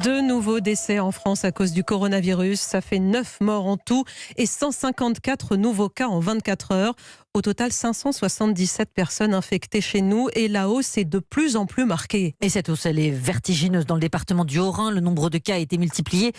2 nouveaux décès en France à cause du coronavirus. Ça fait 9 morts en tout et 154 nouveaux cas en 24 heures. Au total, 577 personnes infectées chez nous et la hausse est de plus en plus marquée. Et cette hausse, elle est vertigineuse. Dans le département du Haut-Rhin, le nombre de cas a été multiplié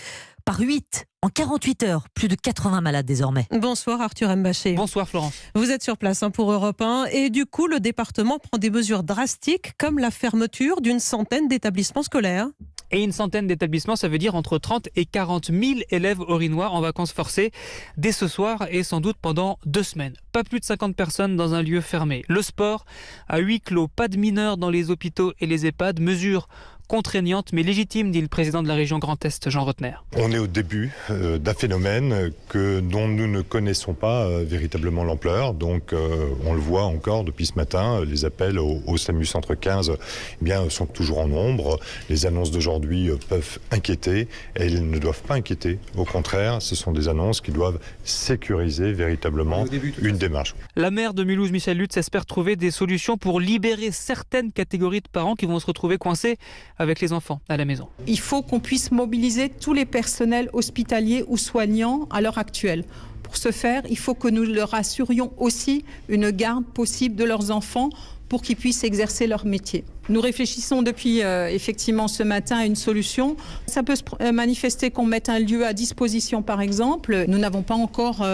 par 8 en 48 heures. Plus de 80 malades désormais. Bonsoir Arthur Mbaché. Bonsoir Florence. Vous êtes sur place pour Europe 1 et du coup, le département prend des mesures drastiques comme la fermeture d'une centaine d'établissements scolaires. Et une centaine d'établissements, ça veut dire entre 30 et 40 000 élèves orinois en vacances forcées dès ce soir et sans doute pendant 2 semaines. Pas plus de 50 personnes dans un lieu fermé. Le sport à huis clos, pas de mineurs dans les hôpitaux et les EHPAD. Mesures contraignantes mais légitimes, dit le président de la région Grand Est, Jean Rotner. On est au début d'un phénomène dont nous ne connaissons pas véritablement l'ampleur. Donc on le voit encore depuis ce matin. Les appels au SAMU Centre 15 sont toujours en nombre. Les annonces d'aujourd'hui peuvent inquiéter et elles ne doivent pas inquiéter. Au contraire, ce sont des annonces qui doivent sécuriser véritablement une démarche. La maire de Mulhouse, Michèle Lutz, espère trouver des solutions pour libérer certaines catégories de parents qui vont se retrouver coincés avec les enfants à la maison. Il faut qu'on puisse mobiliser tous les personnels hospitaliers ou soignants à l'heure actuelle. Pour ce faire, il faut que nous leur assurions aussi une garde possible de leurs enfants pour qu'ils puissent exercer leur métier. Nous réfléchissons depuis effectivement ce matin à une solution. Ça peut se manifester qu'on mette un lieu à disposition par exemple. Nous n'avons pas encore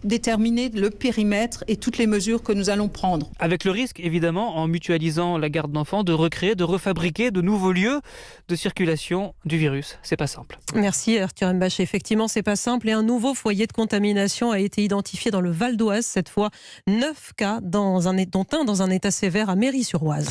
déterminé le périmètre et toutes les mesures que nous allons prendre. Avec le risque évidemment, en mutualisant la garde d'enfants, de recréer, de refabriquer de nouveaux lieux de circulation du virus. C'est pas simple. Merci Arthur Mbaché. Effectivement, c'est pas simple et un nouveau foyer de contamination a été identifié dans le Val d'Oise. Cette fois, 9 cas dont un dans un état sévère à Méry-sur-Oise.